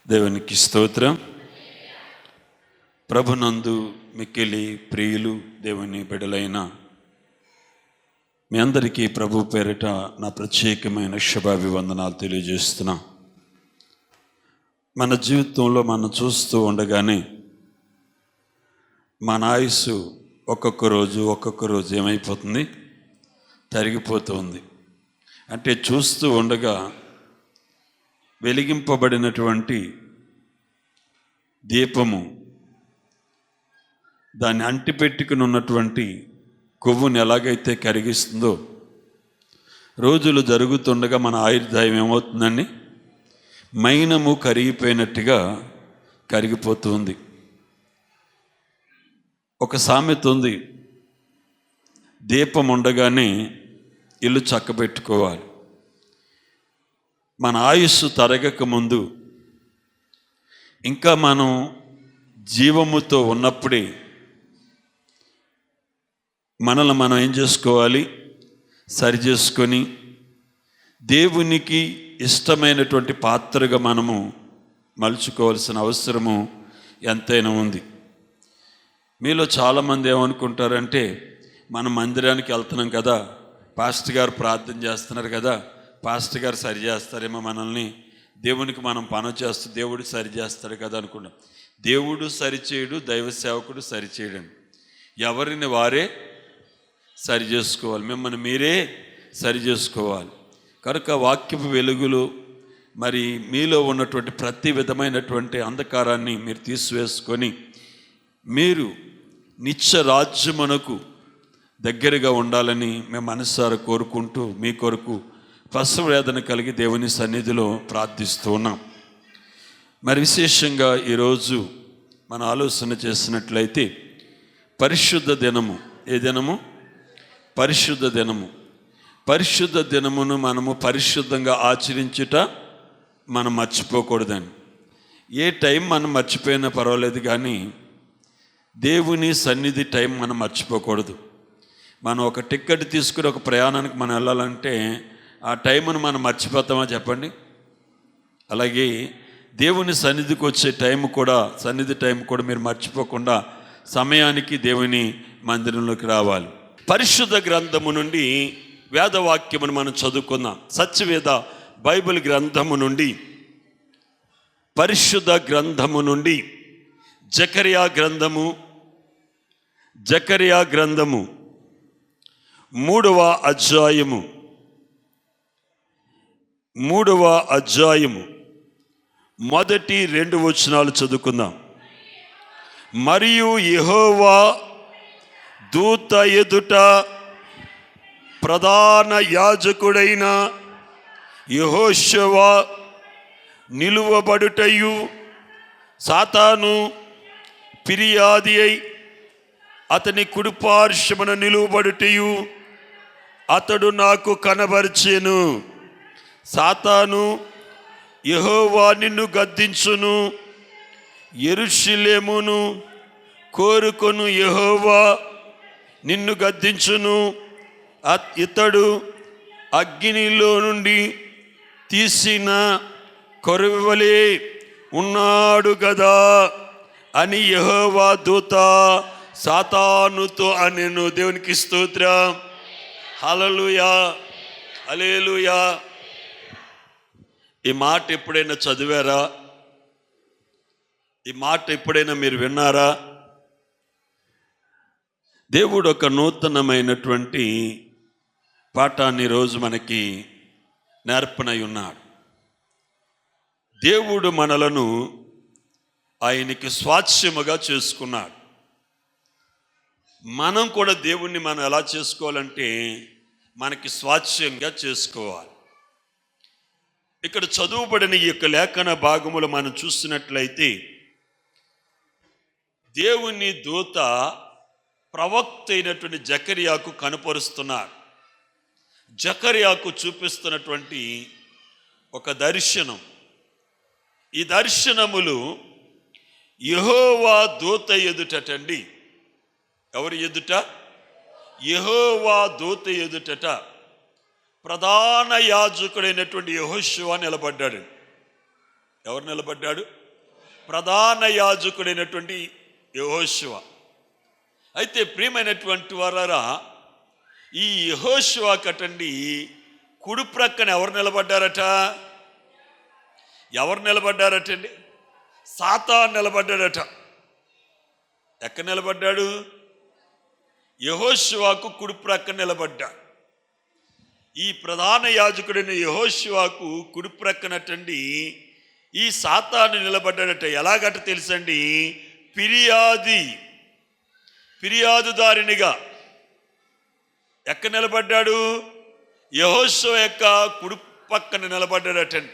దేవునికి స్తోత్రం. ప్రభునందు మిక్కిలి ప్రియులు దేవుని బిడ్డలైన మీ అందరికీ ప్రభు పేరిట నా ప్రత్యేకమైన శుభాభివందనాలు తెలియజేస్తున్నా. మన జీవితంలో మనం చూస్తూ ఉండగానే మన ఆయుస్సు ఒక్కొక్క రోజు ఏమైపోతుంది, తరిగిపోతుంది. అంటే చూస్తూ ఉండగా వెలిగింపబడినటువంటి దీపము దాన్ని అంటిపెట్టుకుని ఉన్నటువంటి కొవ్వుని ఎలాగైతే కరిగిస్తుందో, రోజులు జరుగుతుండగా మన ఆయుర్దాయం ఏమవుతుందండి, మైనము కరిగిపోయినట్టుగా కరిగిపోతుంది. ఒక సామెత ఉంది, దీపం ఉండగానే ఇల్లు చక్కబెట్టుకోవాలి. మన ఆయుస్సు తరగక ముందు ఇంకా మనం జీవముతో ఉన్నప్పుడే మనల్ని మనం ఏం చేసుకోవాలి, సరి చేసుకొని దేవునికి ఇష్టమైనటువంటి పాత్రగా మనము మలుచుకోవాల్సిన అవసరము ఎంతైనా ఉంది. మీలో చాలామంది ఏమనుకుంటారంటే, మనం మందిరానికి వెళ్తున్నాం కదా, పాస్టర్ గారు ప్రార్థన చేస్తున్నారు కదా, పాస్టర్ గారు సరి చేస్తారేమో మనల్ని, దేవునికి మనం పని చేస్తూ దేవుడు సరి చేస్తాడు కదా అనుకున్నాం. దేవుడు సరిచేయడు, దైవ సేవకుడు సరిచేయడం. ఎవరిని వారే సరి చేసుకోవాలి, మిమ్మల్ని మీరే సరి చేసుకోవాలి. కనుక వాక్యపు వెలుగులు మరి మీలో ఉన్నటువంటి ప్రతి విధమైనటువంటి అంధకారాన్ని మీరు తీసివేసుకొని మీరు నిత్య రాజ్యమునకు దగ్గరగా ఉండాలని మేము మనసారా కోరుకుంటూ మీ కొరకు ప్రసవేదన కలిగి దేవుని సన్నిధిలో ప్రార్థిస్తూ ఉన్నాం. మరి విశేషంగా ఈరోజు మన ఆలోచన చేసినట్లయితే పరిశుద్ధ దినము. ఏ దినము? పరిశుద్ధ దినము. పరిశుద్ధ దినమును మనము పరిశుద్ధంగా ఆచరించుట మనం మర్చిపోకూడదని. ఏ టైం మనం మర్చిపోయినా పర్వాలేదు, కానీ దేవుని సన్నిధి టైం మనం మర్చిపోకూడదు. మనం ఒక టికెట్ తీసుకుని ఒక ప్రయాణానికి మనం వెళ్ళాలంటే ఆ టైంను మనం మర్చిపోతామా చెప్పండి? అలాగే దేవుని సన్నిధికి వచ్చే సన్నిధి టైం కూడా మీరు మర్చిపోకుండా సమయానికి దేవుని మందిరంలోకి రావాలి. పరిశుద్ధ గ్రంథము నుండి వేదవాక్యమును మనం చదువుకుందాం. సత్యవేద బైబిల్ గ్రంథము నుండి, పరిశుద్ధ గ్రంథము నుండి జకర్యా గ్రంథము 3వ అధ్యాయము మొదటి 2 వచనాలు చదువుకుందాం. మరియు యెహోవా దూత ఎదుట ప్రధాన యాజకుడైన యెహోషువ నిలువబడుటయు, సాతాను ఫిర్యాది అయి అతని కుడిపార్శ్వమున నిలువబడుటయు అతడు నాకు కనబరిచెను. సాతాను, యెహోవా నిన్ను గద్దించును, యెరూషలేమును కోరుకొను యెహోవా నిన్ను గద్దించును, ఇతడు అగ్నిలో నుండి తీసిన కొరవలే ఉన్నాడు గదా అని యెహోవా దూత సాతానుతో అనెను. దేవునికి స్తోత్రం. హల్లెలూయా, హల్లెలూయా. ఈ మాట ఎప్పుడైనా చదివారా? ఈ మాట ఎప్పుడైనా మీరు విన్నారా? దేవుడు ఒక నూతనమైనటువంటి పాఠాన్ని రోజు మనకి నేర్పనై ఉన్నాడు. దేవుడు మనలను ఆయనకి స్వాస్యముగా చేసుకున్నాడు. మనం కూడా దేవుణ్ణి మనం ఎలా చేసుకోవాలంటే మనకి స్వాస్యంగా చేసుకోవాలి. ఇక్కడ చదువుబడిన ఈ యొక్క లేఖన భాగములు మనం చూసినట్లయితే, దేవుని దూత ప్రవక్త అయినటువంటి జకర్యాకు కనపరుస్తున్నారు. జకర్యాకు చూపిస్తున్నటువంటి ఒక దర్శనం. ఈ దర్శనములు యెహోవా దూత ఎదుటటండి. ఎవరి ఎదుట? యెహోవా దూత ఎదుటట ప్రధాన యాజకుడైనటువంటి యెహోషువ నిలబడ్డాడు. ఎవరు నిలబడ్డాడు? ప్రధాన యాజకుడైనటువంటి యెహోషువ. అయితే ప్రియమైనటువంటి వారారా, ఈ యెహోషువ కటండి కుడి ప్రక్కన ఎవరు నిలబడ్డారట? ఎవరు నిలబడ్డారటండి? సాతాను నిలబడ్డాడట. ఎక్కడ నిలబడ్డాడు? యెహోషువకు కుడి ప్రక్కన నిలబడ్డాడు. ఈ ప్రధాన యాజకుడైన యెహోషువకు కుడి ప్రక్కనటండి ఈ సాతాను నిలబడ్డాడట. ఎలాగట తెలుసండి? ఫిర్యాదుదారినిగా. ఎక్కడ నిలబడ్డాడు? యెహోషువ యొక్క కుడి పక్కన నిలబడ్డాడటండి.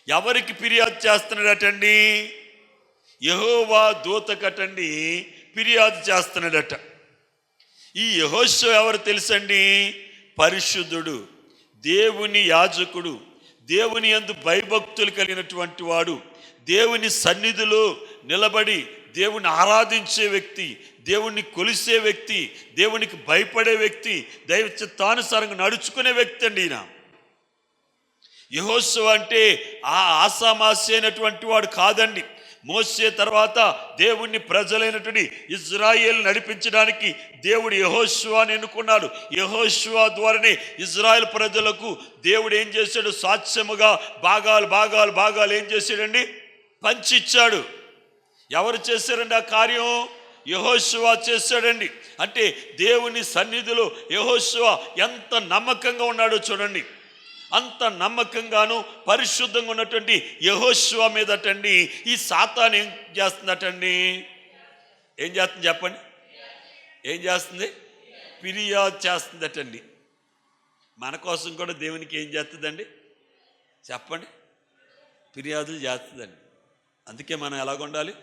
ఎవరికి ఫిర్యాదు చేస్తున్నాడటండి? యెహోవా దూతకటండి ఫిర్యాదు చేస్తున్నాడట. ఈ యెహోషువ ఎవరు తెలుసండి? పరిశుద్ధుడు, దేవుని యాజకుడు, దేవుని యందు భయభక్తులు కలిగినటువంటి వాడు, దేవుని సన్నిధిలో నిలబడి దేవుని ఆరాధించే వ్యక్తి, దేవుణ్ణి కొలిసే వ్యక్తి, దేవునికి భయపడే వ్యక్తి, దైవ చిత్తానుసారంగా నడుచుకునే వ్యక్తి అండి ఈయన. యెహోషువ అంటే ఆసామాసి అయినటువంటి వాడు కాదండి. మోసే తర్వాత దేవుని ప్రజలైనటువంటి ఇజ్రాయేల్ నడిపించడానికి దేవుడు యెహోషువని ఎన్నుకున్నాడు. యెహోషువ ద్వారానే ఇజ్రాయేల్ ప్రజలకు దేవుడు ఏం చేశాడు? సాక్ష్యముగా భాగాలు ఏం చేశాడండి? పంచిచ్చాడు. ఎవరు చేశారండి ఆ కార్యం? యెహోషువ చేశాడండి. అంటే దేవుని సన్నిధిలో యెహోషువ ఎంత నమ్మకంగా ఉన్నాడో చూడండి. అంత నమ్మకంగాను పరిశుద్ధంగా ఉన్నటువంటి యెహోషువ మీదటండి ఈ సాతాను ఏం చేస్తుందటండి? ఏం చేస్తుంది చెప్పండి? ఏం చేస్తుంది? ఫిర్యాదు చేస్తుందటండి. మన కోసం కూడా దేవునికి ఏం చేస్తుందండి చెప్పండి? ఫిర్యాదులు చేస్తుందండి. అందుకే మనం ఎలాగ ఉండాలి?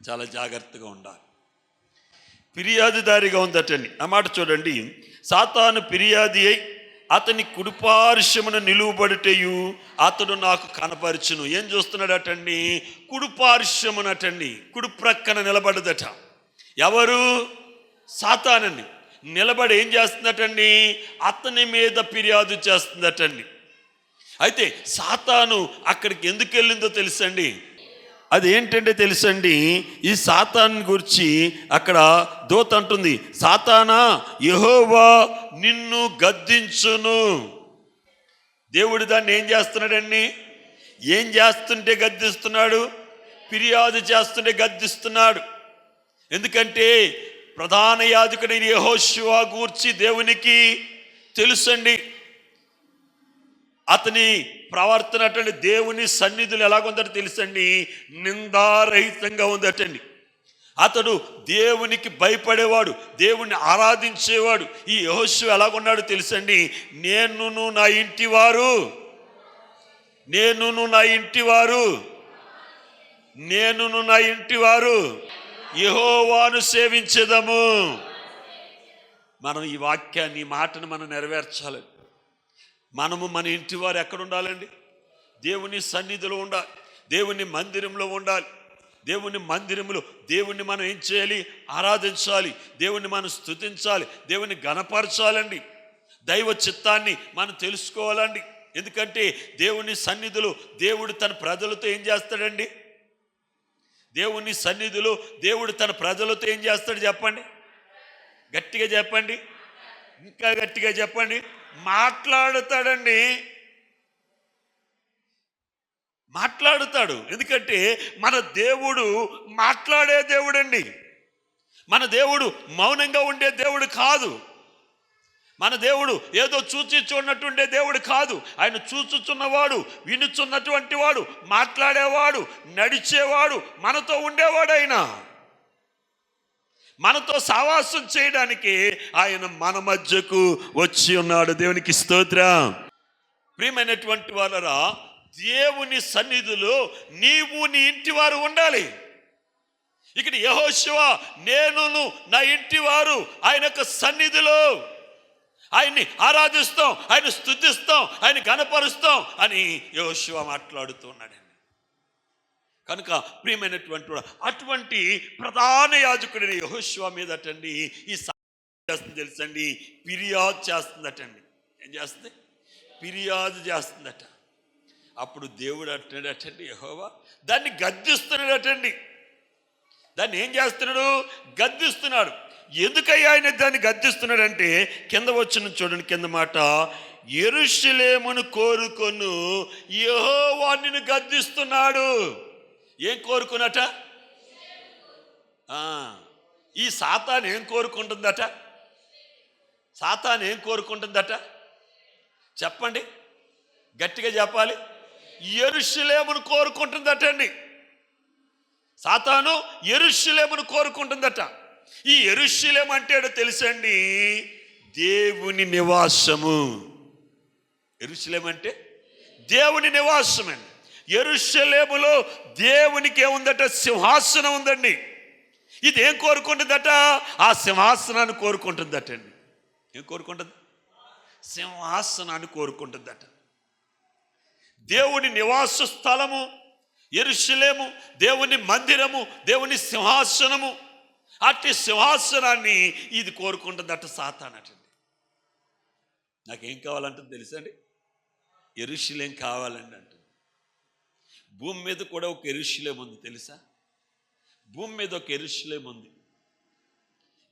చాలా జాగ్రత్తగా ఉండాలి. ఫిర్యాదుదారిగా ఉందటండి. ఆ మాట చూడండి. సాతాను ఫిర్యాది అయి అతని కుడిపార్శ్వమున నిలువబడుటయు అతడు నాకు కనపరచును. ఏం చూస్తున్నాడటండి? కుడిపార్శ్వమునటండి, కుడి ప్రక్కన నిలబడదట. ఎవరు? సాతానండి. నిలబడి ఏం చేస్తుందటండి? అతని మీద ఫిర్యాదు చేస్తుందటండి. అయితే సాతాను అక్కడికి ఎందుకు వెళ్ళిందో తెలుసండి? అది ఏంటంటే తెలుసండి, ఈ సాతాను గురించి అక్కడ దూత అంటుంది, సాతానా, యెహోవా నిన్ను గద్దించును. దేవుడు దాన్ని ఏం చేస్తున్నాడండి? ఏం చేస్తుంటే గద్దిస్తున్నాడు? ఫిర్యాదు చేస్తుంటే గద్దిస్తున్నాడు. ఎందుకంటే ప్రధాన యాజకుడైన యెహోషువ గూర్చి దేవునికి తెలుసండి. అతని ప్రవర్తన అటండి దేవుని సన్నిధులు ఎలాగుందటో తెలుసండి? నిందారహితంగా ఉందటండి. అతడు దేవునికి భయపడేవాడు, దేవుణ్ణి ఆరాధించేవాడు. ఈ యెహోషువ ఎలాగున్నాడు తెలుసండి? నేనును నా ఇంటి వారు యెహోవాను సేవించెదము. మనం ఈ వాక్యాన్ని, ఈ మాటను మనం నెరవేర్చాలి. మనము మన ఇంటి వారు ఎక్కడ ఉండాలండి? దేవుని సన్నిధిలో ఉండాలి, దేవుని మందిరంలో ఉండాలి. దేవుని మందిరంలో దేవుణ్ణి మనం ఏం చేయాలి? ఆరాధించాలి, దేవుణ్ణి మనం స్తుతించాలి, దేవుని గణపరచాలండి. దైవ చిత్తాన్ని మనం తెలుసుకోవాలండి. ఎందుకంటే దేవుని సన్నిధిలో దేవుడు తన ప్రజలతో ఏం చేస్తాడండి? దేవుని సన్నిధిలో దేవుడు తన ప్రజలతో ఏం చేస్తాడు చెప్పండి? గట్టిగా చెప్పండి, ఇంకా గట్టిగా చెప్పండి. మాట్లాడుతాడండి, మాట్లాడుతాడు. ఎందుకంటే మన దేవుడు మాట్లాడే దేవుడండి. మన దేవుడు మౌనంగా ఉండే దేవుడు కాదు. మన దేవుడు ఏదో చూచి చూడనట్టుండే దేవుడు కాదు. ఆయన చూచుచున్నవాడు, వినుచున్నటువంటి వాడు, మాట్లాడేవాడు, నడిచేవాడు, మనతో ఉండేవాడు. ఆయన మనతో సావాసం చేయడానికి ఆయన మన మధ్యకు వచ్చి ఉన్నాడు. దేవునికి స్తోత్రం. ప్రియమైనటువంటి వాళ్ళరా, దేవుని సన్నిధిలో నీవు నీ ఇంటి వారు ఉండాలి. ఇక్కడ యెహోషువ నేనును నా ఇంటి వారు ఆయన యొక్క సన్నిధిలో ఆయన్ని ఆరాధిస్తాం, ఆయన స్తుతిస్తాం, ఆయన గణపరుస్తాం అని యెహోషువ మాట్లాడుతున్నాడండి. కనుక ప్రియమైనటువంటి అటువంటి ప్రధాన యాజకుడిని యెహోషువ మీదటండి ఈ చేస్తుంది తెలుసండి, ఫిర్యాదు చేస్తుందటండి. ఏం చేస్తుంది? ఫిర్యాదు చేస్తుందట. అప్పుడు దేవుడు అంటున్నాడటండి, యెహోవా దాన్ని గద్దిస్తున్నాడటండి. దాన్ని ఏం చేస్తున్నాడు? గద్దిస్తున్నాడు. ఎందుకయ్యా ఆయన దాన్ని గద్దిస్తున్నాడంటే కింద వచ్చిన చూడండి, కింద మాట, యెరూషలేమును కోరుకొను యెహోవా నిన్ను గద్దిస్తున్నాడు. ఏం కోరుకున్నట? ఈ సాతాను ఏం కోరుకుంటుందట? సాతాను ఏం కోరుకుంటుందట? చెప్పండి, గట్టిగా చెప్పాలి. యెరూషలేమును కోరుకుంటుందటండి. సాతాను యెరూషలేమును కోరుకుంటుందట. ఈ యెరూషలేము అంటే ఏదో తెలుసండి, దేవుని నివాసము. యెరూషలేము అంటే దేవుని నివాసం అండి. యెరూషలేములో దేవునికి ఏముందట? సింహాసనం ఉందండి. ఇది ఏం కోరుకుంటుందట? ఆ సింహాసనాన్ని కోరుకుంటుందటండి. ఏం కోరుకుంటుంది? సింహాసనాన్ని కోరుకుంటుందట. దేవుని నివాస స్థలము యెరూషలేము, దేవుని మందిరము, దేవుని సింహాసనము. అట్టి సింహాసనాన్ని ఇది కోరుకుంటుందట సాతానటండి. నాకేం కావాలంటుంది తెలుసండి? యెరూషలేం కావాలండి అంటుంది. భూమి మీద కూడా ఒక యెరూషలేము ఉంది తెలుసా? భూమి మీద ఒక యెరూషలేము ఉంది.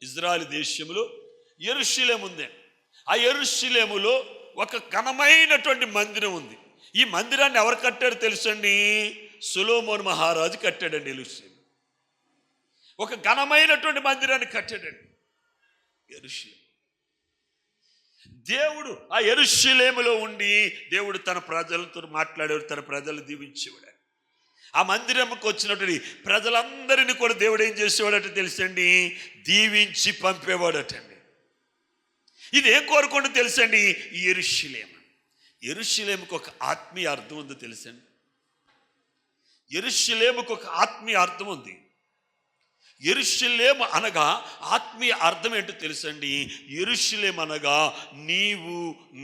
ఇజ్రాయెల్ దేశంలో యెరూషలేము ఉంది. ఆ యెరూషలేములో ఒక ఘనమైనటువంటి మందిరం ఉంది. ఈ మందిరాన్ని ఎవరు కట్టారో తెలుసండి? సొలొమోను మహారాజు కట్టాడండి. యెరూషలేము ఒక ఘనమైనటువంటి మందిరాన్ని కట్టాడండి యెరూషలేము. దేవుడు ఆ యెరూషలేములో ఉండి దేవుడు తన ప్రజలతో మాట్లాడేవాడు, తన ప్రజలు దీవించేవాడు. ఆ మందిరంకి వచ్చినటువంటి ప్రజలందరినీ కూడా దేవుడు ఏం చేసేవాడట తెలుసండి? దీవించి పంపేవాడటండి. ఇది ఏం కోరుకుంటూ తెలుసండి? యెరూషలేము. యెరూషలేముకు ఒక ఆత్మీయ అర్థం ఉందో తెలుసండి? యెరూషలేముకు ఒక ఆత్మీయ అర్థం ఉంది. యెరూషలేము అనగా ఆత్మీయ అర్థం ఏంటో తెలుసండి? యెరూషలేము అనగా నీవు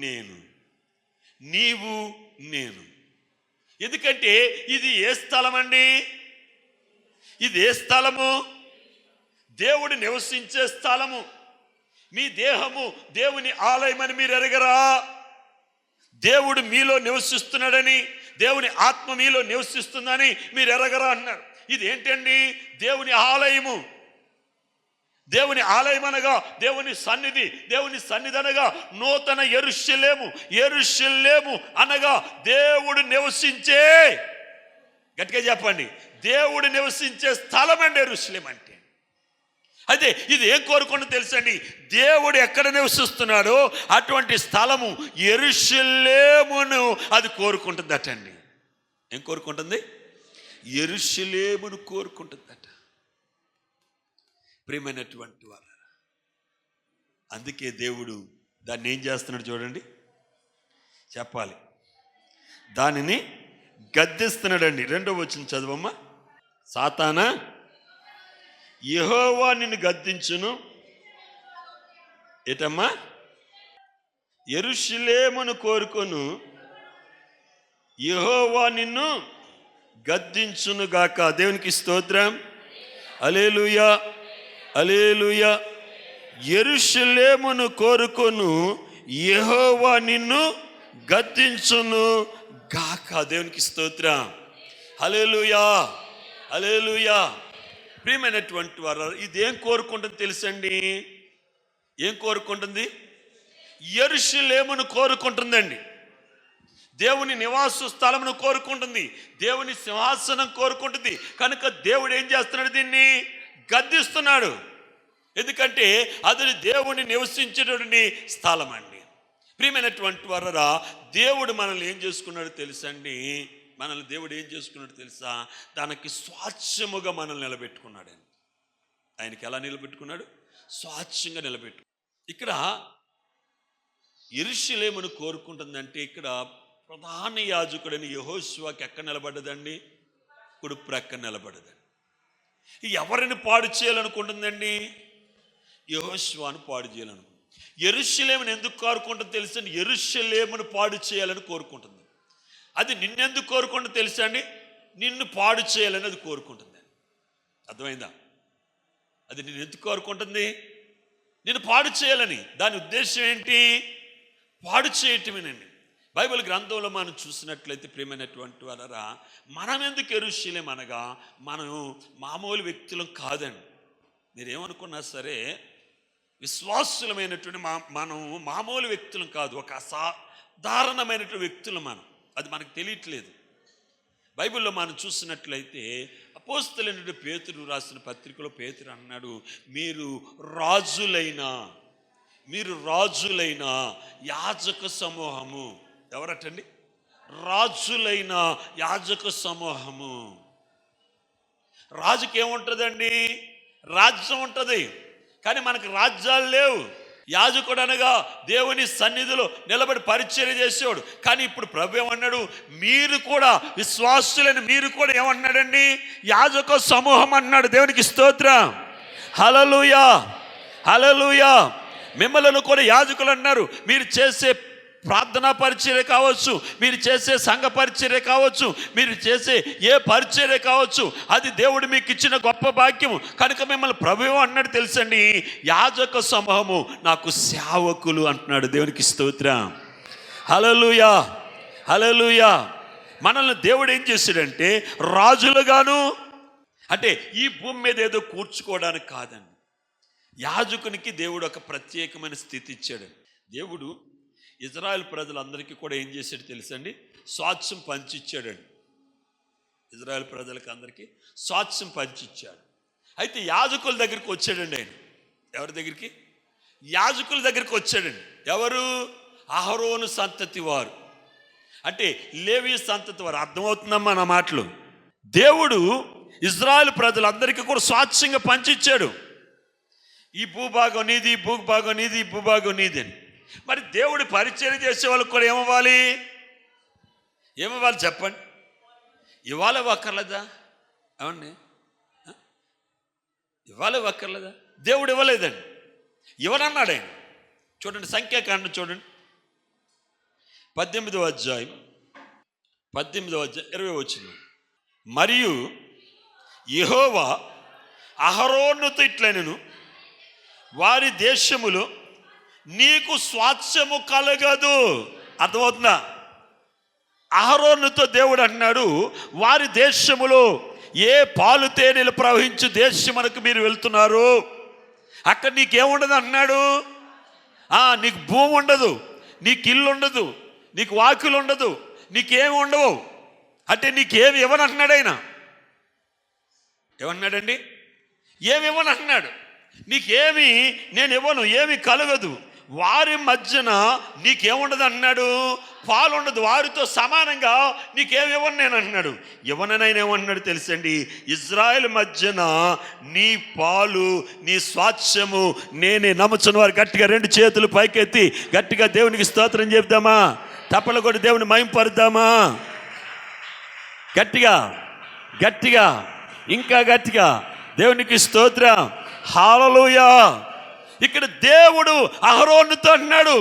నేను, నీవు నేను. ఎందుకంటే ఇది ఏ స్థలం అండి? ఇది ఏ స్థలము? దేవుడు నివసించే స్థలము. మీ దేహము దేవుని ఆలయమని మీరు ఎరగరా? దేవుడు మీలో నివసిస్తున్నాడని, దేవుని ఆత్మ మీలో నివసిస్తుందని మీరు ఎరగరా అన్నారు. ఇది ఏంటండి? దేవుని ఆలయము. దేవుని ఆలయం అనగా దేవుని సన్నిధి. దేవుని సన్నిధి అనగా నూతన యెరూషలేము. యెరూషలేము అనగా దేవుడు నివసించే, గట్టిగా చెప్పండి, దేవుడు నివసించే స్థలం అండి యెరూషలేము అంటే. అయితే ఇది ఏం కోరుకుంటూ తెలుసండి? దేవుడు ఎక్కడ నివసిస్తున్నాడో అటువంటి స్థలము యెరూషలేమును అది కోరుకుంటుందటండి. ఏం కోరుకుంటుంది? యెరూషలేమును కోరుకుంటుందట. ప్రియమైనటువంటి వారు, అందుకే దేవుడు దాన్ని ఏం చేస్తున్నాడు చూడండి, చెప్పాలి. దానిని గద్దిస్తున్నాడండి. 2వ వచనం చదవమ్మా. సాతానా, యెహోవా నిన్ను గద్దించును. ఏటమ్మా? యెరూషలేమును కోరుకొను యెహోవా నిన్ను గద్దించును గాక. దేవునికి స్తోత్రం. హల్లెలూయా, హల్లెలూయా. యెరూషలేమును కోరుకొను యెహోవా నిన్ను గద్దించును గాక. దేవునికి స్తోత్రం. హల్లెలూయా, హల్లెలూయా. ప్రియమైనటువంటి వారు, ఇదేం కోరుకుంటుంది తెలుసండి? ఏం కోరుకుంటుంది? యెరూషలేమును కోరుకుంటుందండి. దేవుని నివాస స్థలమును కోరుకుంటుంది. దేవుని సింహాసనం కోరుకుంటుంది. కనుక దేవుడు ఏం చేస్తున్నాడు? దీన్ని గద్దిస్తున్నాడు. ఎందుకంటే అది దేవుని నివసించేటువంటి స్థలం అండి. ప్రియమైనటువంటి వారా, దేవుడు మనల్ని ఏం చేసుకున్నాడు తెలుసండి? మనల్ని దేవుడు ఏం చేసుకున్నాడు తెలుసా? దానికి స్వాచ్ఛముగా మనల్ని నిలబెట్టుకున్నాడండి. ఆయనకి ఎలా నిలబెట్టుకున్నాడు? స్వాచ్ఛంగా నిలబెట్టు. ఇక్కడ యెరూషలేమును కోరుకుంటుందంటే ఇక్కడ ప్రధాన యాజకుడని యెహోషువకి ఎక్కడ నిలబడ్డదండి? కుడి ప్రక్క నిలబడ్డదండి. ఎవరిని పాడు చేయాలనుకుంటుందండి? యెహోషువను పాడు చేయాలనుకుంటుంది. యెరూషలేమును ఎందుకు కోరుకుంటుందో తెలుసండి? యెరూషలేమును పాడు చేయాలని కోరుకుంటుంది. అది నిన్నెందుకు కోరుకుంటుందో తెలుసా అండి? నిన్ను పాడు చేయాలని అది కోరుకుంటుంది. అర్థమైందా? అది నిన్ను ఎందుకు కోరుకుంటుంది? నిన్ను పాడు చేయాలని. దాని ఉద్దేశం ఏంటి? పాడు చేయటమేనండి. బైబిల్ గ్రంథంలో మనం చూసినట్లయితే ప్రియమైనటువంటి వాళ్ళరా, మనం ఎందుకు యెరూషలేం అనగా మనం మామూలు వ్యక్తులం కాదండి. మీరేమనుకున్నా సరే విశ్వాసులమైనటువంటి మనం మామూలు వ్యక్తులం కాదు, ఒక అసాధారణమైనటువంటి వ్యక్తులు మనం. అది మనకు తెలియట్లేదు. బైబిల్లో మనం చూసినట్లయితే అపోస్తలుడైన పేతురు రాసిన పత్రికలో పేతురు అన్నాడు, మీరు రాజులైన యాజక సమూహము. ఎవరటండి? రాజులైన యాజక సమూహము. రాజుకి ఏముంటుందండి? రాజ్యం ఉంటుంది, కానీ మనకు రాజ్యాలు లేవు. యాజకుడు అనగా దేవుని సన్నిధిలో నిలబడి పరిచర్య చేసేవాడు. కానీ ఇప్పుడు ప్రభు ఏమన్నాడు? మీరు కూడా విశ్వాసులని, మీరు కూడా ఏమన్నాడండి? యాజక సమూహం అన్నాడు. దేవునికి స్తోత్రం, హల్లెలూయా, హల్లెలూయా. మిమ్మల్ని కూడా యాజకులు అన్నారు. మీరు చేసే ప్రార్థనా పరిచర్య కావచ్చు, మీరు చేసే సంఘ పరిచర్య కావచ్చు, మీరు చేసే ఏ పరిచర్య కావచ్చు, అది దేవుడు మీకు ఇచ్చిన గొప్ప భాగ్యము. కనుక మిమ్మల్ని ప్రభువు అన్నాడు తెలుసండి, యాజక సమూహము, నాకు సేవకులు అంటున్నాడు. దేవునికి స్తోత్రం, హల్లెలూయా, హల్లెలూయా. మనల్ని దేవుడు ఏం చేశాడంటే రాజులుగాను, అంటే ఈ భూమి మీద ఏదో కూర్చుకోవడానికి కాదండి. యాజకునికి దేవుడు ఒక ప్రత్యేకమైన స్థితి ఇచ్చాడు. దేవుడు ఇజ్రాయెల్ ప్రజలందరికీ కూడా ఏం చేశాడు తెలుసండి? స్వాస్థ్యం పంచిచ్చాడండి. ఇజ్రాయెల్ ప్రజలకి అందరికీ స్వాస్థ్యం పంచిచ్చాడు. అయితే యాజకుల దగ్గరికి వచ్చాడండి ఆయన. ఎవరి దగ్గరికి? యాజకుల దగ్గరికి వచ్చాడండి. ఎవరు? అహరోను సంతతి వారు, అంటే లేవి సంతతి వారు. అర్థమవుతుందమ్మా నా మాటలు? దేవుడు ఇజ్రాయెల్ ప్రజలందరికీ కూడా స్వాస్థ్యంగా పంచిచ్చాడు. ఈ భూభాగం నీది, ఈ భూభాగం నీది, ఈ భూభాగం నీది అని. మరి దేవుడి పరిచర్య చేసే వాళ్ళకి కూడా ఏమవ్వాలి? చెప్పండి. ఇవాళ ఒక్కర్లేదా? ఏమండి, ఇవాళ ఒక్కర్లేదా? దేవుడు ఇవ్వలేదండి, ఇవ్వనన్నాడు ఆయన. చూడండి, సంఖ్యాకాండం చూడండి, 18వ అధ్యాయం 20వ వచనం. మరియు యెహోవా అహరోనుతో ఇట్లనెను, వారి దేశములో నీకు స్వాస్థ్యము కలగదు. అర్థమవుతుందా? అహరోనుతో దేవుడు అన్నాడు, వారి దేశములో ఏ పాలు తేనెలు ప్రవహించు దేశమునకు మీరు వెళ్తున్నారు, అక్కడ నీకేముండదు అన్నాడు. నీకు భూమి ఉండదు, నీకు ఇల్లు ఉండదు, నీకు వాకిలు ఉండదు, నీకేమి ఉండవు. అంటే నీకేమి ఇవ్వనంటున్నాడు ఆయన. ఏమన్నాడండి? ఏమి ఇవ్వనంటున్నాడు. నీకేమి నేను ఇవ్వను, ఏమి కలగదు. వారి మధ్యన నీకేముండదు అన్నాడు. పాలు ఉండదు, వారితో సమానంగా నీకేమి ఇవ్వను నేను అన్నాడు. ఇవ్వనైనా ఏమన్నాడు తెలుసండి? ఇజ్రాయెల్ మధ్యన నీ పాలు, నీ స్వాస్థ్యము నేనే. నమ్ముచున్న వారు గట్టిగా 2 చేతులు పైకెత్తి గట్టిగా దేవునికి స్తోత్రం చెప్దామా? తప్పలు కూడా దేవుని మహిమపరుద్దామా? గట్టిగా, గట్టిగా, ఇంకా గట్టిగా దేవునికి స్తోత్రం, హల్లెలూయా. ఇక్కడ దేవుడు అహరోనుతో అన్నాడు,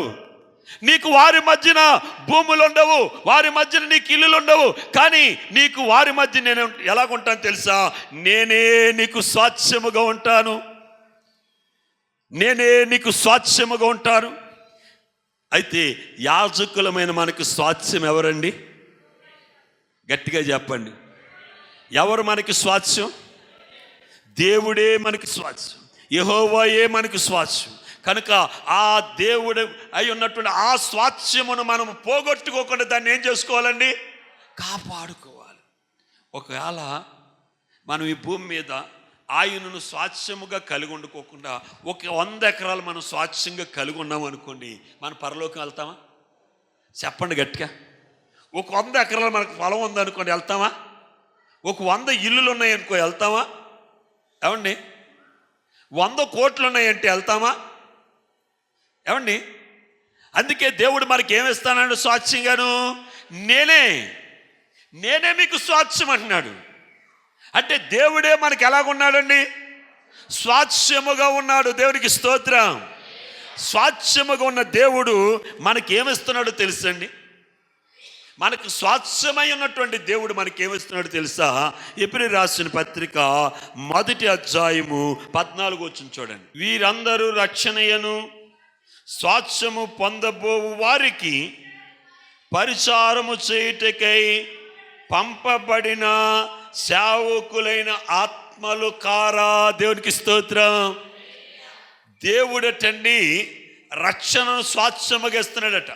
నీకు వారి మధ్యన భూములు ఉండవు, వారి మధ్యన నీకు ఇల్లులు ఉండవు, కానీ నీకు వారి మధ్య నేను ఎలాగుంటాను తెలుసా? నేనే నీకు స్వాస్థ్యముగా ఉంటాను, నేనే నీకు స్వాస్థ్యముగా ఉంటాను. అయితే యాజకులమైన మనకు స్వాస్థ్యం ఎవరండి? గట్టిగా చెప్పండి. ఎవరు మనకి స్వాస్థ్యం? దేవుడే మనకి స్వాస్థ్యం, యెహోవాయే మనకి స్వాస్థ్యం. కనుక ఆ దేవుడు అయి ఉన్నటువంటి ఆ స్వాస్థ్యమును మనం పోగొట్టుకోకుండా దాన్ని ఏం చేసుకోవాలండి? కాపాడుకోవాలి. ఒకవేళ మనం ఈ భూమి మీద ఆయనను స్వాస్థ్యముగా కలిగి ఉండుకోకుండా 100 ఎకరాలు మనం స్వాస్థ్యంగా కలిగి ఉన్నాం అనుకోండి, మనం పరలోకం వెళ్తామా? చెప్పండి గట్టిగా. 100 ఎకరాలు మనకు పొలం ఉందనుకోండి, వెళ్తామా? 100 ఇల్లులు ఉన్నాయనుకో, వెళ్తామా? ఏమండి, 100 కోట్లు ఉన్నాయంటే వెళ్తామా? ఏమండి, అందుకే దేవుడు మనకి ఏమిస్తానండి స్వాస్థ్యంగాను? నేనే మీకు స్వాస్థ్యం అంటున్నాడు. అంటే దేవుడే మనకి ఎలాగున్నాడండి? స్వాస్థ్యముగా ఉన్నాడు. దేవునికి స్తోత్రం. స్వాస్థ్యముగా ఉన్న దేవుడు మనకి ఏమిస్తున్నాడో తెలుసండి? మనకు స్వాస్థ్యమై ఉన్నటువంటి దేవుడు మనకి ఏమిస్తున్నాడు తెలుసా? ఎబ్రీ రాసిన పత్రిక 1వ అధ్యాయము 14వ వచనం చూడండి. వీరందరూ రక్షణయను స్వాస్థ్యము పొందబోవు వారికి పరిచారము చేయుటకై పంపబడిన సేవకులైన ఆత్మలు కారా. దేవునికి స్తోత్రం. దేవుడటండి రక్షణను స్వాస్థ్యముగా ఇస్తున్నాడట.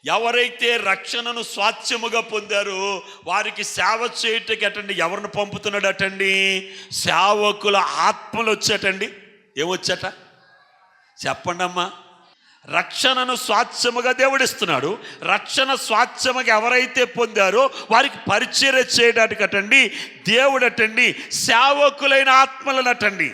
ఎవరైతే రక్షణను స్వాస్థ్యముగా పొందారో వారికి సేవ చేయటకి అటండి ఎవరిని పంపుతున్నాడటండి? సేవకుల ఆత్మలు వచ్చాటండి. ఏమొచ్చట చెప్పండి అమ్మా. రక్షణను స్వాస్థ్యముగా దేవుడిస్తున్నాడు. రక్షణ స్వాస్థ్యముగా ఎవరైతే పొందారో వారికి పరిచర్య చేయడానికి అటండి దేవుడటండి సేవకులైన ఆత్మలనటండి.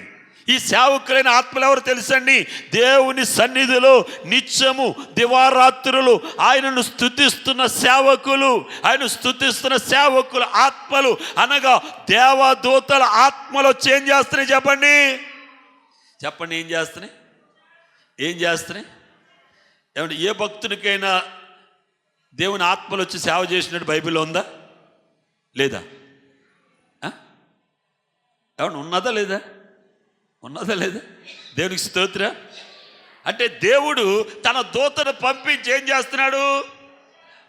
ఈ సేవకులైన ఆత్మలు ఎవరు తెలుసండి? దేవుని సన్నిధిలో నిత్యము దివారాత్రులు ఆయనను స్తుతిస్తున్న సేవకులు. ఆయన స్తుతిస్తున్న సేవకుల ఆత్మలు అనగా దేవదూతల ఆత్మలు వచ్చి ఏం చేస్తున్నాయి చెప్పండి? చెప్పండి ఏం చేస్తున్నాయి? ఏం చేస్తున్నాయి? ఏమంటే ఏ భక్తునికైనా దేవుని ఆత్మలు వచ్చి సేవ చేసినట్టు బైబిల్లో ఉందా లేదా? ఏమన్నా ఉన్నదా లేదా? ఉన్నదా లేదా? దేవునికి స్తోత్రం. అంటే దేవుడు తన దూతను పంపించి ఏం చేస్తున్నాడు?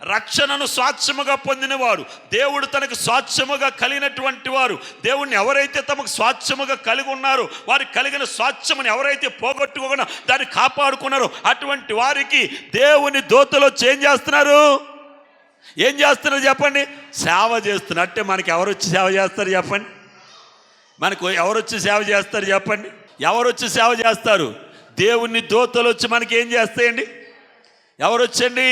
రక్షణను స్వాస్థ్యముగా పొందినవారు, దేవుడు తనకు స్వాస్థ్యముగా కలిగినటువంటి వారు, దేవుణ్ణి ఎవరైతే తమకు స్వాస్థ్యముగా కలిగి ఉన్నారో వారికి కలిగిన స్వాస్థ్యమును ఎవరైతే పోగొట్టుకోకుండా దాన్ని కాపాడుకున్నారో అటువంటి వారికి దేవుని దూతలు వచ్చి ఏం చేస్తున్నారు? ఏం చేస్తున్నారు చెప్పండి? సేవ చేస్తున్నారు. అంటే మనకి ఎవరు వచ్చి సేవ చేస్తారు చెప్పండి? మనకు ఎవరు వచ్చి సేవ చేస్తారు చెప్పండి? ఎవరు వచ్చి సేవ చేస్తారు? దేవుని దూతలు వచ్చి మనకి ఏం చేస్తాయండి? ఎవరు వచ్చండి?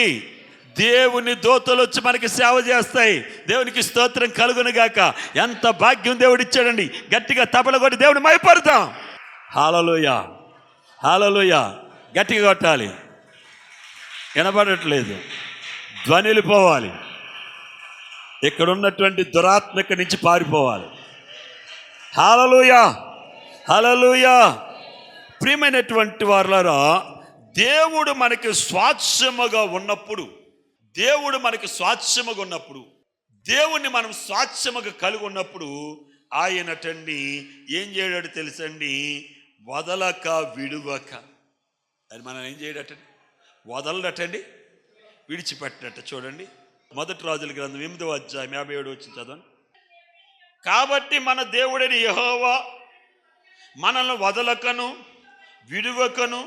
దేవుని దూతలు వచ్చి మనకి సేవ చేస్తాయి. దేవునికి స్తోత్రం కలుగును గాక. ఎంత భాగ్యం దేవుడు ఇచ్చాడండి. గట్టిగా తబల కొట్టి దేవుని మైపడతాం. హల్లెలూయా, హల్లెలూయా. గట్టిగా కొట్టాలి. వినబడట్లేదు, ధ్వనిలు పోవాలి. ఇక్కడ ఉన్నటువంటి దురాత్మక నుంచి పారిపోవాలి. హల్లెలూయా, హల్లెలూయా. ప్రియమైనటువంటి వారులారా, దేవుడు మనకి స్వాస్థ్యముగా ఉన్నప్పుడు, దేవుడు మనకి స్వాస్థ్యముగా ఉన్నప్పుడు, దేవుణ్ణి మనం స్వాస్థ్యముగా కలిగి ఉన్నప్పుడు ఆయనటండి ఏం చేయడాడు తెలుసండి? వదలక విడువక. అది మనం ఏం చేయడటండి? వదలడటండి, విడిచిపెట్టట. చూడండి మొదటి రాజుల గ్రంథం 8వ అధ్యాయం 57 వచ్చిన చదవండి. కాబట్టి మన దేవుడైన యెహోవా మనల్ని వదలకను విడువకను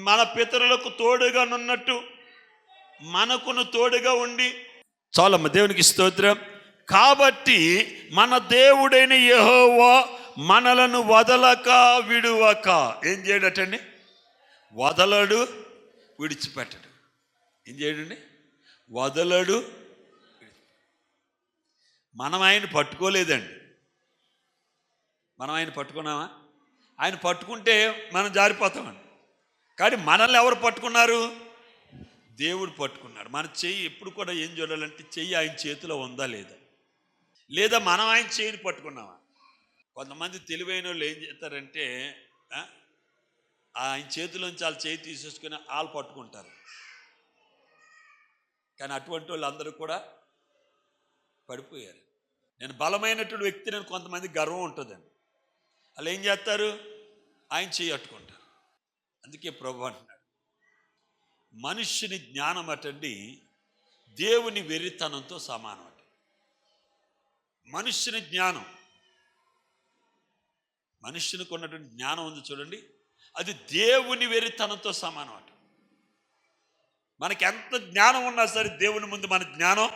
మన పితరులకు తోడుగా నున్నట్టు మనకును తోడుగా ఉండి. చాలమ్మ, దేవునికి స్తోత్రం. కాబట్టి మన దేవుడైన యెహోవా మనలను వదలక విడువక ఏం చేయడటండి? వదలడు, విడిచిపెట్టడు. ఏం చేయడండి? వదలడు. మనం ఆయన పట్టుకోలేదండి. మనం ఆయన పట్టుకున్నామా? ఆయన పట్టుకుంటే మనం జారిపోతామండి. కానీ మనల్ని ఎవరు పట్టుకున్నారు? దేవుడు పట్టుకున్నాడు. మన చెయ్యి ఎప్పుడు కూడా ఏం చూడాలంటే చెయ్యి ఆయన చేతిలో ఉందా లేదా, లేదా మనం ఆయన చెయ్యిని పట్టుకున్నామా? కొంతమంది తెలివైన వాళ్ళు ఏం చేస్తారంటే ఆయన చేతిలోంచి వాళ్ళ చేయి తీసేసుకుని వాళ్ళు పట్టుకుంటారు. కానీ అటువంటి వాళ్ళు అందరూ కూడా పడిపోయారు. నేను బలమైనటువంటి వ్యక్తిని కొంతమంది గర్వం ఉంటుందండి. వాళ్ళు ఏం చేస్తారు? ఆయన చెయ్యి అట్టుకుంటారు. అందుకే ప్రభువు అంటున్నాడు, మనుష్యుని జ్ఞానం అటండి దేవుని వెర్రితనంతో సమానం అట. మనుష్యుని జ్ఞానం, మనుష్యునికి ఉన్నటువంటి జ్ఞానం ఉంది చూడండి, అది దేవుని వెర్రితనంతో సమానం అట. మనకి ఎంత జ్ఞానం ఉన్నా సరే దేవుని ముందు మన జ్ఞానం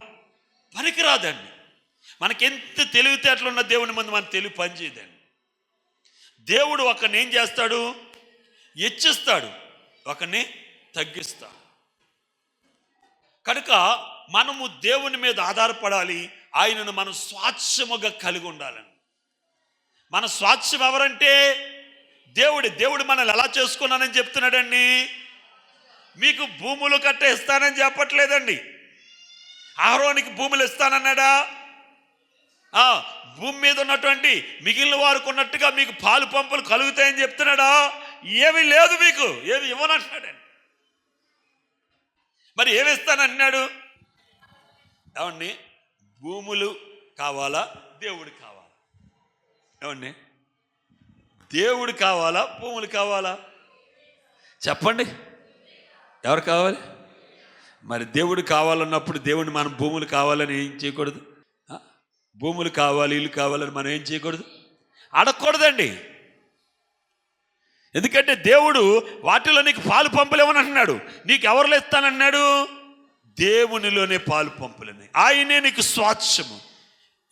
పనికిరాదండి. మనకెంత తెలివితేటలున్న దేవుని ముందు మన తెలివి పనిచేయదండి. దేవుడు ఒకరిని ఏం చేస్తాడు? హెచ్చిస్తాడు, ఒకరిని తగ్గిస్తాడు. కనుక మనము దేవుని మీద ఆధారపడాలి. ఆయనను మనం స్వాస్థ్యముగా కలిగి ఉండాలని. మన స్వాస్థ్యం ఎవరంటే దేవుడు. దేవుడు మనల్ని ఎలా చేసుకున్నానని చెప్తున్నాడండి? మీకు భూములు కట్టే ఇస్తానని చెప్పట్లేదండి. అహరోనికి భూములు ఇస్తానన్నాడా? భూమి మీద ఉన్నటువంటి మిగిలిన వారికి ఉన్నట్టుగా మీకు పాలు పంపులు కలుగుతాయని చెప్తున్నాడా? ఏమీ లేదు, మీకు ఏమి ఇవ్వనంటున్నాడండి. మరి ఏమి ఇస్తానన్నాడు? ఏమండి, భూములు కావాలా, దేవుడు కావాలా? ఏమండి, దేవుడు కావాలా, భూములు కావాలా? చెప్పండి, ఎవరు కావాలి? మరి దేవుడు కావాలన్నప్పుడు దేవుడిని మనం భూములు కావాలని ఏం చేయకూడదు? భూములు కావాలి, ఇల్లు కావాలని మనం ఏం చేయకూడదు? అడగకూడదండి. ఎందుకంటే దేవుడు వాటిలో నీకు పాలు పంపులేమని అంటున్నాడు. నీకు ఎవరిలో ఇస్తానన్నాడు? దేవునిలోనే పాలు పంపులని. ఆయనే నీకు స్వాస్థ్యము.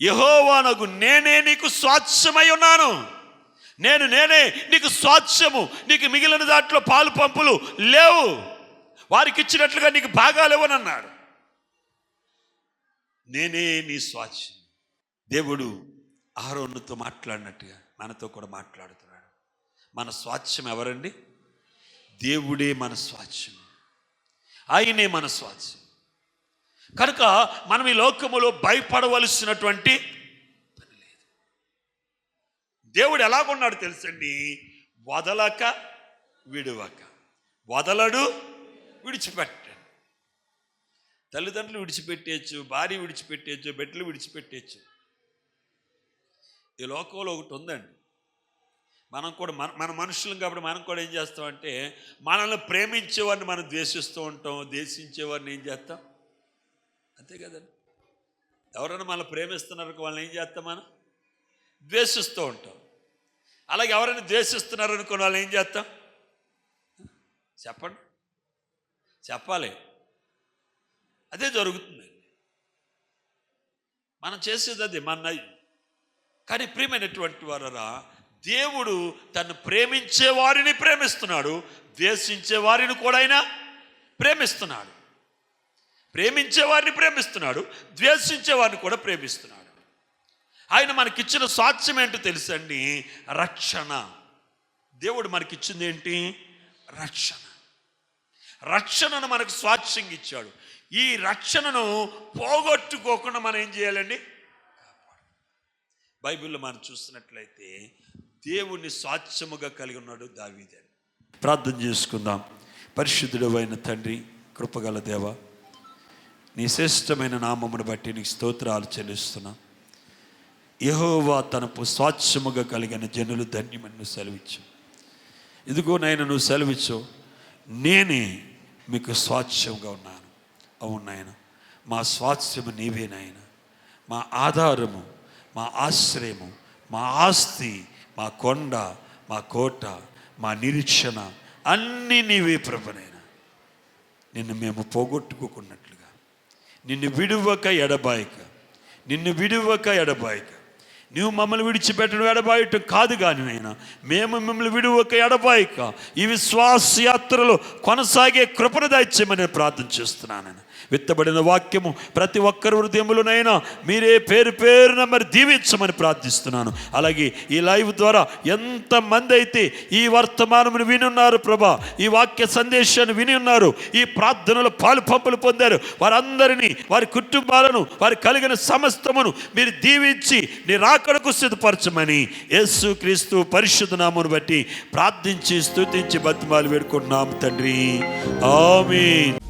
యెహోవానగు నేనే నీకు స్వాస్థ్యమై ఉన్నాను. నేనే నీకు స్వాస్థ్యము. నీకు మిగిలిన దాంట్లో పాలు పంపులు లేవు. వారికి ఇచ్చినట్లుగా నీకు భాగాలేవని అన్నాడు. నేనే నీ స్వాస్థ్యం. దేవుడు అహరోనుతో మాట్లాడినట్టుగా మనతో కూడా మాట్లాడుతున్నాడు. మన స్వాస్థ్యం ఎవరండి? దేవుడే మన స్వాస్థ్యం. ఆయనే మన స్వాస్థ్యం. కనుక మనం ఈ లోకములో భయపడవలసినటువంటి పని లేదు. దేవుడు ఎలాగున్నాడు తెలుసండి? వదలక విడువక. వదలడు, విడిచిపెట్టాడు. తల్లిదండ్రులు విడిచిపెట్టేయచ్చు, భార్య విడిచిపెట్టేయచ్చు, బిడ్డలు విడిచిపెట్టేయచ్చు. ఈ లోకంలో ఒకటి ఉందండి. మనం కూడా మన మనుషులం కాబట్టి మనం కూడా ఏం చేస్తామంటే, మనల్ని ప్రేమించేవారిని మనం ద్వేషిస్తూ ఉంటాం, ద్వేషించేవారిని ఏం చేస్తాం? అంతే కదండి. ఎవరైనా మనల్ని ప్రేమిస్తున్నారు వాళ్ళని ఏం చేస్తాం? మనం ద్వేషిస్తూ ఉంటాం. అలాగే ఎవరైనా ద్వేషిస్తున్నారు అనుకున్న వాళ్ళని ఏం చేస్తాం? చెప్పండి, చెప్పాలి. అదే జరుగుతుందండి. మనం చేసేది అది మన. కానీ ప్రియమైనటువంటి వారరా, దేవుడు తను ప్రేమించే వారిని ప్రేమిస్తున్నాడు, ద్వేషించే వారిని కూడా ఆయన ప్రేమిస్తున్నాడు. ప్రేమించే వారిని ప్రేమిస్తున్నాడు, ద్వేషించే వారిని కూడా ప్రేమిస్తున్నాడు. ఆయన మనకిచ్చిన స్వాస్థ్యం ఏంటో తెలుసండి? రక్షణ. దేవుడు మనకిచ్చింది ఏంటి? రక్షణ. రక్షణను మనకు స్వాస్థ్యంగా ఇచ్చాడు. ఈ రక్షణను పోగొట్టుకోకుండా మనం ఏం చేయాలండి? బైబిల్లో మనం చూసినట్లయితే దేవుణ్ణి స్వాస్థ్యముగా కలిగి ఉన్నాడు దావీదు. ప్రార్థన చేసుకుందాం. పరిశుద్ధుడు అయిన తండ్రి, కృపగల దేవ, నీ శ్రేష్టమైన నామమును బట్టి నీకు స్తోత్రాలు చెల్లిస్తున్నా. యెహోవా తనకు స్వాస్థ్యముగా కలిగిన జనులు ధన్యమని సెలవిచ్చు. ఇదిగో నాయన, నువ్వు సెలవిచ్చు, నేనే మీకు స్వాస్థ్యంగా ఉన్నాను. అవును నాయన, మా స్వాస్థ్యము నీవే నాయన. మా ఆధారము, మా ఆశ్రయము, మా ఆస్తి, మా కొండ, మా కోట, మా నిరీక్షణ అన్నీ నీవే ప్రభునైనా. నిన్ను మేము పోగొట్టుకోకున్నట్లుగా, నిన్ను విడువక ఎడబాయక నువ్వు మమ్మల్ని విడిచిపెట్టడం ఎడబాయటం కాదు. కానీ నైనా మేము మిమ్మల్ని విడువక ఎడబాయక ఈ విశ్వాస యాత్రలో కొనసాగే కృపను దయచేయమని ప్రార్థన చేస్తున్నాను. విత్తబడిన వాక్యము ప్రతి ఒక్కరి హృదయములోనైనా మీరే పేరు పేరున మరి దీవించమని ప్రార్థిస్తున్నాను. అలాగే ఈ లైవ్ ద్వారా ఎంతమంది అయితే ఈ వర్తమానమును విని ఉన్నారు ప్రభా, ఈ వాక్య సందేశాన్ని విని ఉన్నారు, ఈ ప్రార్థనలో పాలు పంపులు పొందారు, వారందరినీ, వారి కుటుంబాలను, వారి కలిగిన సమస్తమును మీరు దీవించి నీ రాకడకు సిద్ధపరచమని యేసుక్రీస్తు పరిశుద్ధ నామమును బట్టి ప్రార్థించి స్తుతించి బతిమాలు వేడుకుంటున్నాము తండ్రి. ఆమేన్.